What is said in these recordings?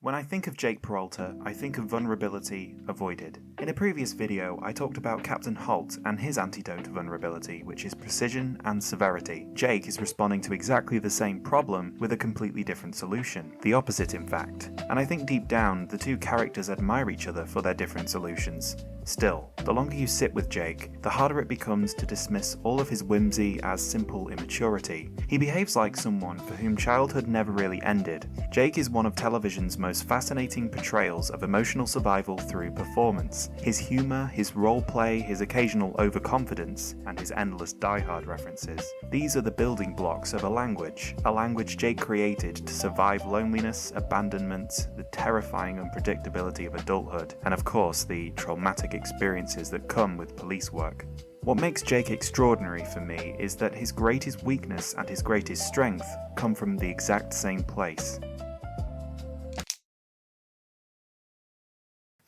When I think of Jake Peralta, I think of vulnerability avoided. In a previous video, I talked about Captain Holt and his antidote to vulnerability, which is precision and severity. Jake is responding to exactly the same problem with a completely different solution. The opposite, in fact. And I think deep down, the two characters admire each other for their different solutions. Still, the longer you sit with Jake, the harder it becomes to dismiss all of his whimsy as simple immaturity. He behaves like someone for whom childhood never really ended. Jake is one of television's most fascinating portrayals of emotional survival through performance. His humour, his roleplay, his occasional overconfidence, and his endless Die Hard references. These are the building blocks of a language Jake created to survive loneliness, abandonment, the terrifying unpredictability of adulthood, and of course the traumatic experiences that come with police work. What makes Jake extraordinary for me is that his greatest weakness and his greatest strength come from the exact same place.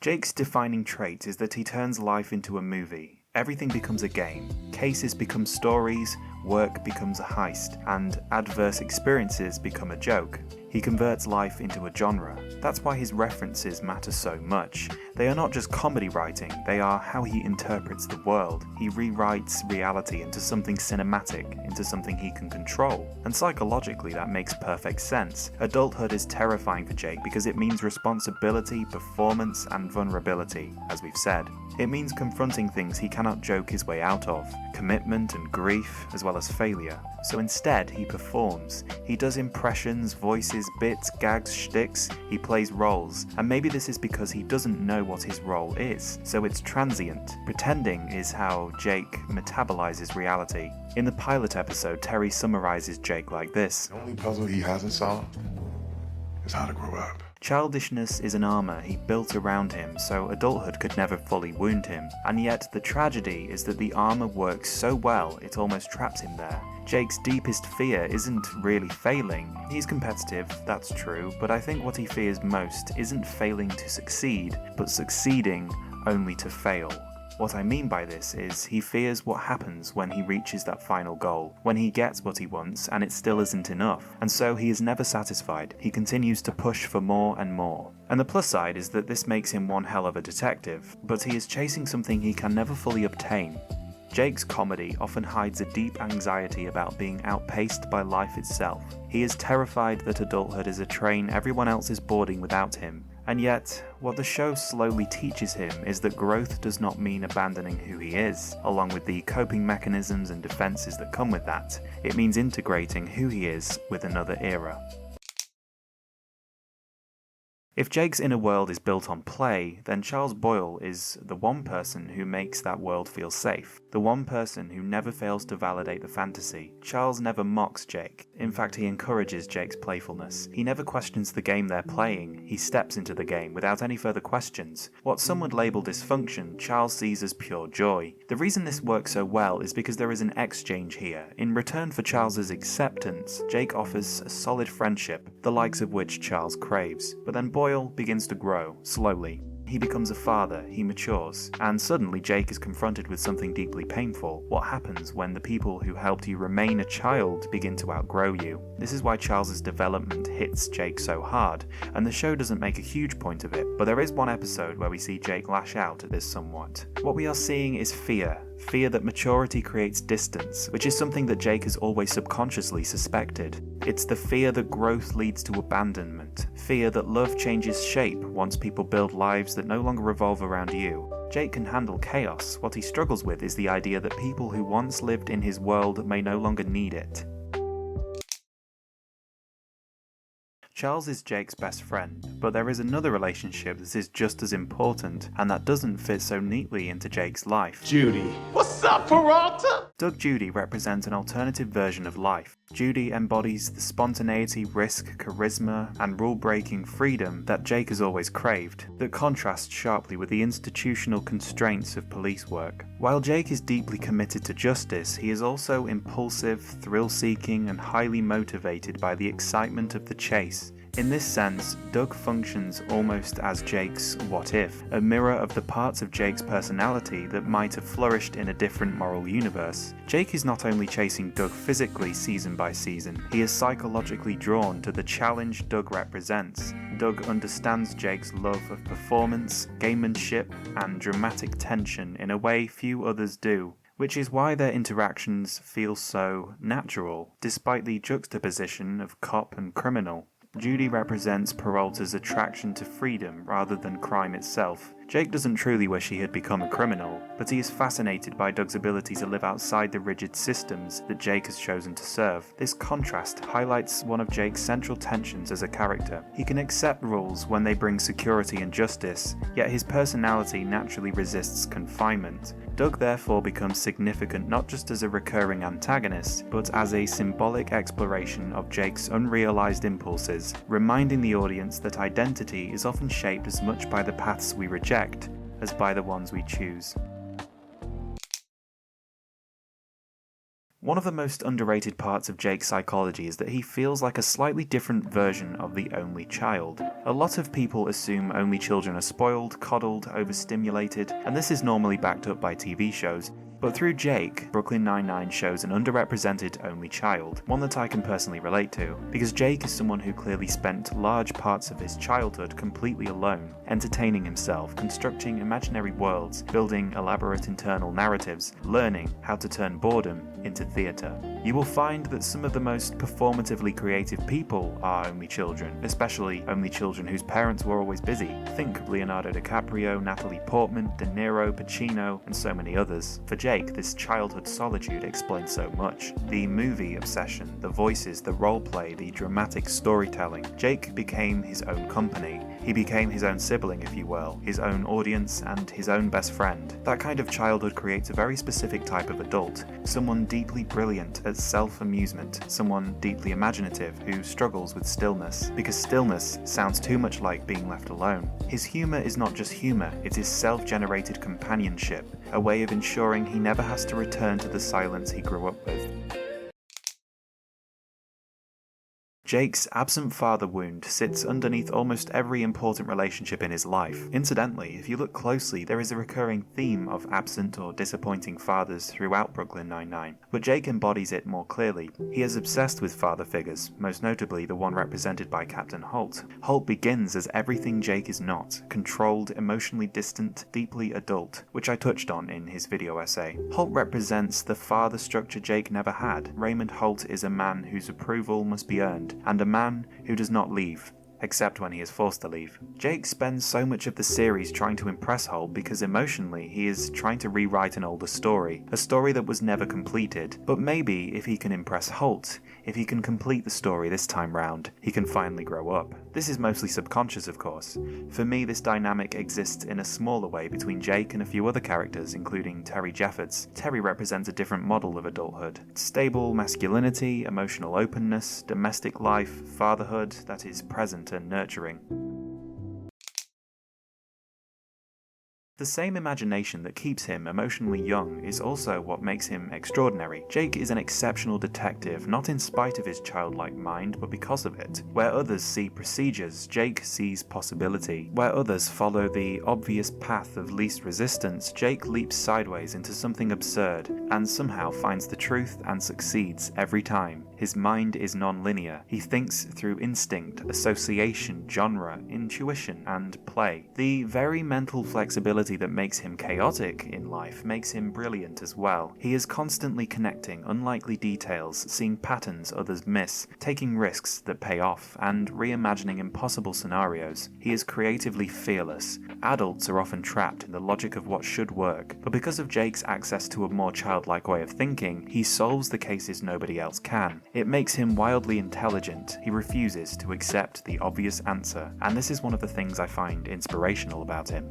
Jake's defining trait is that he turns life into a movie. Everything becomes a game. Cases become stories, work becomes a heist, and adverse experiences become a joke. He converts life into a genre. That's why his references matter so much. They are not just comedy writing, they are how he interprets the world. He rewrites reality into something cinematic, into something he can control. And psychologically that makes perfect sense. Adulthood is terrifying for Jake because it means responsibility, performance, and vulnerability, as we've said. It means confronting things he cannot joke his way out of, commitment and grief, as well as failure. So instead, he performs. He does impressions, voices, bits, gags, shticks, he plays roles, and maybe this is because he doesn't know what his role is, so it's transient. Pretending is how Jake metabolizes reality. In the pilot episode, Terry summarizes Jake like this: The only puzzle he hasn't solved is how to grow up. Childishness is an armor he built around him so adulthood could never fully wound him, and yet the tragedy is that the armor works so well it almost traps him there. Jake's deepest fear isn't really failing. He's competitive, that's true, but I think what he fears most isn't failing to succeed, but succeeding only to fail. What I mean by this is he fears what happens when he reaches that final goal, when he gets what he wants and it still isn't enough, and so he is never satisfied. He continues to push for more and more. And the plus side is that this makes him one hell of a detective, but he is chasing something he can never fully obtain. Jake's comedy often hides a deep anxiety about being outpaced by life itself. He is terrified that adulthood is a train everyone else is boarding without him. And yet, what the show slowly teaches him is that growth does not mean abandoning who he is, along with the coping mechanisms and defenses that come with that. It means integrating who he is with another era. If Jake's inner world is built on play, then Charles Boyle is the one person who makes that world feel safe. The one person who never fails to validate the fantasy. Charles never mocks Jake. In fact, he encourages Jake's playfulness. He never questions the game they're playing. He steps into the game without any further questions. What some would label dysfunction, Charles sees as pure joy. The reason this works so well is because there is an exchange here. In return for Charles's acceptance, Jake offers a solid friendship, the likes of which Charles craves. But then Boyle begins to grow, slowly. He becomes a father, he matures, and suddenly Jake is confronted with something deeply painful. What happens when the people who helped you remain a child begin to outgrow you? This is why Charles's development hits Jake so hard, and the show doesn't make a huge point of it, but there is one episode where we see Jake lash out at this somewhat. What we are seeing is fear. Fear that maturity creates distance, which is something that Jake has always subconsciously suspected. It's the fear that growth leads to abandonment. Fear that love changes shape once people build lives that no longer revolve around you. Jake can handle chaos. What he struggles with is the idea that people who once lived in his world may no longer need it. Charles is Jake's best friend, but there is another relationship that is just as important, and that doesn't fit so neatly into Jake's life. Judy. What's up, Peralta? Doug Judy represents an alternative version of life. Judy embodies the spontaneity, risk, charisma, and rule-breaking freedom that Jake has always craved, that contrasts sharply with the institutional constraints of police work. While Jake is deeply committed to justice, he is also impulsive, thrill-seeking, and highly motivated by the excitement of the chase. In this sense, Doug functions almost as Jake's what if, a mirror of the parts of Jake's personality that might have flourished in a different moral universe. Jake is not only chasing Doug physically season by season, he is psychologically drawn to the challenge Doug represents. Doug understands Jake's love of performance, gamemanship, and dramatic tension in a way few others do, which is why their interactions feel so natural, despite the juxtaposition of cop and criminal. Judy represents Peralta's attraction to freedom rather than crime itself. Jake doesn't truly wish he had become a criminal, but he is fascinated by Doug's ability to live outside the rigid systems that Jake has chosen to serve. This contrast highlights one of Jake's central tensions as a character. He can accept rules when they bring security and justice, yet his personality naturally resists confinement. Doug therefore becomes significant not just as a recurring antagonist, but as a symbolic exploration of Jake's unrealized impulses, reminding the audience that identity is often shaped as much by the paths we reject as by the ones we choose. One of the most underrated parts of Jake's psychology is that he feels like a slightly different version of the only child. A lot of people assume only children are spoiled, coddled, overstimulated, and this is normally backed up by TV shows. But through Jake, Brooklyn Nine-Nine shows an underrepresented only child, one that I can personally relate to, because Jake is someone who clearly spent large parts of his childhood completely alone, entertaining himself, constructing imaginary worlds, building elaborate internal narratives, learning how to turn boredom into theatre. You will find that some of the most performatively creative people are only children, especially only children whose parents were always busy. Think of Leonardo DiCaprio, Natalie Portman, De Niro, Pacino, and so many others. For Jake, this childhood solitude explains so much. The movie obsession, the voices, the roleplay, the dramatic storytelling. Jake became his own company. He became his own sibling, if you will, his own audience, and his own best friend. That kind of childhood creates a very specific type of adult, someone deeply brilliant at self-amusement, someone deeply imaginative who struggles with stillness, because stillness sounds too much like being left alone. His humour is not just humour, it is self-generated companionship, a way of ensuring he never has to return to the silence he grew up with. Jake's absent father wound sits underneath almost every important relationship in his life. Incidentally, if you look closely, there is a recurring theme of absent or disappointing fathers throughout Brooklyn Nine-Nine, but Jake embodies it more clearly. He is obsessed with father figures, most notably the one represented by Captain Holt. Holt begins as everything Jake is not, controlled, emotionally distant, deeply adult, which I touched on in his video essay. Holt represents the father structure Jake never had. Raymond Holt is a man whose approval must be earned, and a man who does not leave, except when he is forced to leave. Jake spends so much of the series trying to impress Holt because emotionally he is trying to rewrite an older story, a story that was never completed. But maybe if he can impress Holt, if he can complete the story this time round, he can finally grow up. This is mostly subconscious, of course. For me, this dynamic exists in a smaller way between Jake and a few other characters, including Terry Jeffords. Terry represents a different model of adulthood. Stable masculinity, emotional openness, domestic life, fatherhood that is present and nurturing. The same imagination that keeps him emotionally young is also what makes him extraordinary. Jake is an exceptional detective, not in spite of his childlike mind, but because of it. Where others see procedures, Jake sees possibility. Where others follow the obvious path of least resistance, Jake leaps sideways into something absurd, and somehow finds the truth and succeeds every time. His mind is non-linear. He thinks through instinct, association, genre, intuition, and play. The very mental flexibility that makes him chaotic in life makes him brilliant as well. He is constantly connecting unlikely details, seeing patterns others miss, taking risks that pay off, and reimagining impossible scenarios. He is creatively fearless. Adults are often trapped in the logic of what should work, but because of Jake's access to a more childlike way of thinking, he solves the cases nobody else can. It makes him wildly intelligent. He refuses to accept the obvious answer, and this is one of the things I find inspirational about him.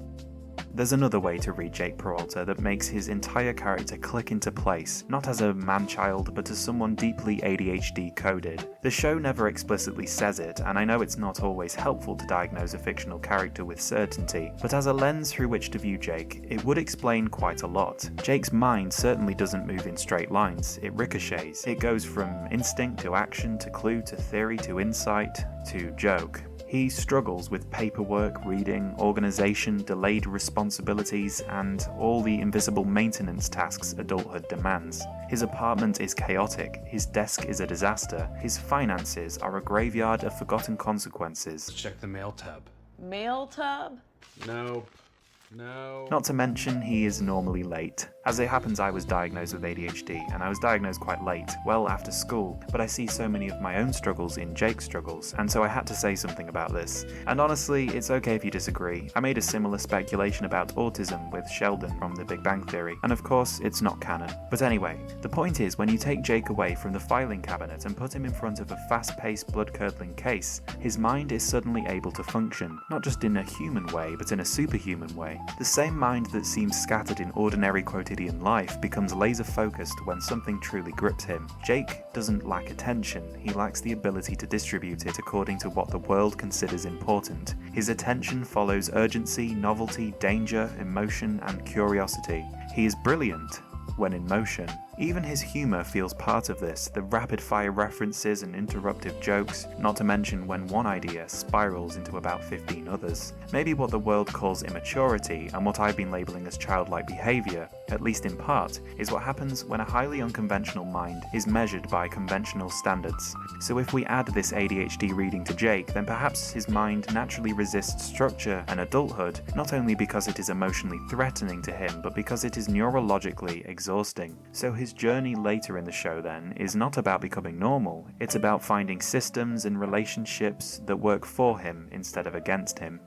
There's another way to read Jake Peralta that makes his entire character click into place, not as a man-child, but as someone deeply ADHD coded. The show never explicitly says it, and I know it's not always helpful to diagnose a fictional character with certainty, but as a lens through which to view Jake, it would explain quite a lot. Jake's mind certainly doesn't move in straight lines, it ricochets. It goes from instinct to action to clue to theory to insight to joke. He struggles with paperwork, reading, organisation, delayed responsibilities, and all the invisible maintenance tasks adulthood demands. His apartment is chaotic, his desk is a disaster, his finances are a graveyard of forgotten consequences. Check the mail tab. Mail tub? Nope. No. Not to mention, he is normally late. As it happens, I was diagnosed with ADHD, and I was diagnosed quite late, well after school, but I see so many of my own struggles in Jake's struggles, and so I had to say something about this. And honestly, it's okay if you disagree. I made a similar speculation about autism with Sheldon from The Big Bang Theory, and of course, it's not canon. But anyway, the point is, when you take Jake away from the filing cabinet and put him in front of a fast-paced, blood-curdling case, his mind is suddenly able to function, not just in a human way, but in a superhuman way. The same mind that seems scattered in ordinary quotidian life becomes laser-focused when something truly grips him. Jake doesn't lack attention, he lacks the ability to distribute it according to what the world considers important. His attention follows urgency, novelty, danger, emotion, and curiosity. He is brilliant when in motion. Even his humour feels part of this, the rapid-fire references and interruptive jokes, not to mention when one idea spirals into about 15 others. Maybe what the world calls immaturity, and what I've been labelling as childlike behaviour, at least in part, is what happens when a highly unconventional mind is measured by conventional standards. So if we add this ADHD reading to Jake, then perhaps his mind naturally resists structure and adulthood, not only because it is emotionally threatening to him, but because it is neurologically exhausting. So his journey later in the show then is not about becoming normal, it's about finding systems and relationships that work for him instead of against him.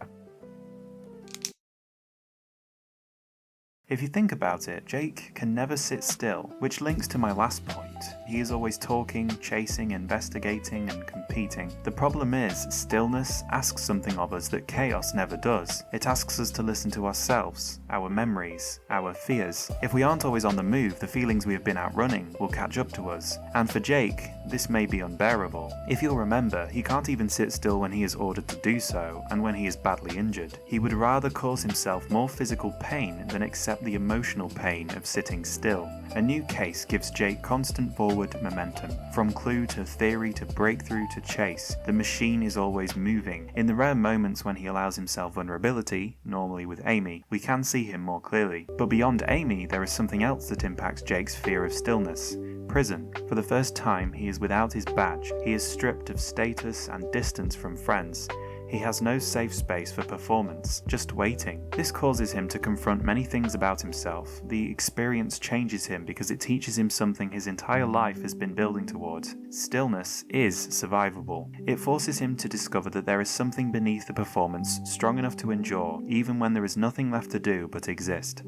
If you think about it, Jake can never sit still, which links to my last point. He is always talking, chasing, investigating, and competing. The problem is, stillness asks something of us that chaos never does. It asks us to listen to ourselves, our memories, our fears. If we aren't always on the move, the feelings we have been outrunning will catch up to us. And for Jake, this may be unbearable. If you'll remember, he can't even sit still when he is ordered to do so, and when he is badly injured. He would rather cause himself more physical pain than accept the emotional pain of sitting still. A new case gives Jake constant forward momentum. From clue to theory to breakthrough to chase, the machine is always moving. In the rare moments when he allows himself vulnerability, normally with Amy, we can see him more clearly. But beyond Amy, there is something else that impacts Jake's fear of stillness. Prison. For the first time, he is without his badge. He is stripped of status and distance from friends. He has no safe space for performance, just waiting. This causes him to confront many things about himself. The experience changes him because it teaches him something his entire life has been building towards. Stillness is survivable. It forces him to discover that there is something beneath the performance strong enough to endure, even when there is nothing left to do but exist.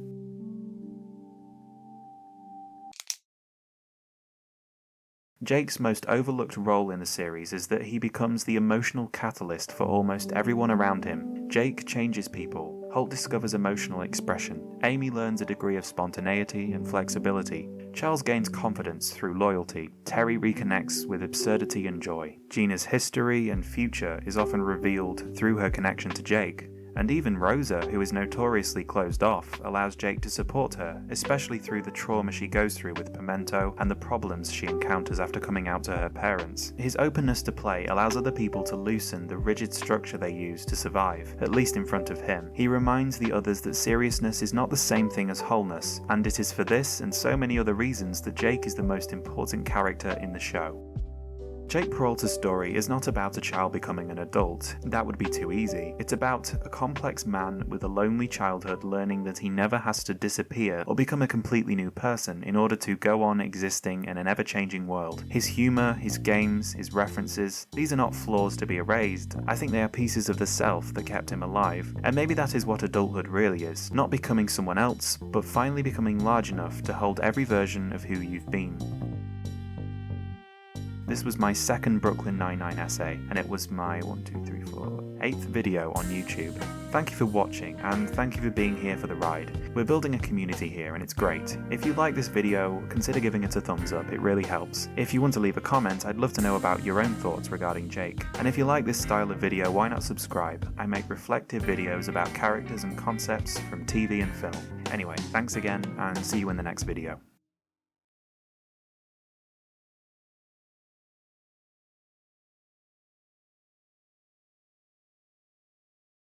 Jake's most overlooked role in the series is that he becomes the emotional catalyst for almost everyone around him. Jake changes people. Holt discovers emotional expression. Amy learns a degree of spontaneity and flexibility. Charles gains confidence through loyalty. Terry reconnects with absurdity and joy. Gina's history and future is often revealed through her connection to Jake. And even Rosa, who is notoriously closed off, allows Jake to support her, especially through the trauma she goes through with Pimento and the problems she encounters after coming out to her parents. His openness to play allows other people to loosen the rigid structure they use to survive, at least in front of him. He reminds the others that seriousness is not the same thing as wholeness, and it is for this and so many other reasons that Jake is the most important character in the show. Jake Peralta's story is not about a child becoming an adult. That would be too easy. It's about a complex man with a lonely childhood learning that he never has to disappear or become a completely new person in order to go on existing in an ever-changing world. His humour, his games, his references, these are not flaws to be erased. I think they are pieces of the self that kept him alive. And maybe that is what adulthood really is. Not becoming someone else, but finally becoming large enough to hold every version of who you've been. This was my second Brooklyn Nine-Nine essay, and it was my 8th video on YouTube. Thank you for watching, and thank you for being here for the ride. We're building a community here, and it's great. If you like this video, consider giving it a thumbs up, it really helps. If you want to leave a comment, I'd love to know about your own thoughts regarding Jake. And if you like this style of video, why not subscribe? I make reflective videos about characters and concepts from TV and film. Anyway, thanks again, and see you in the next video.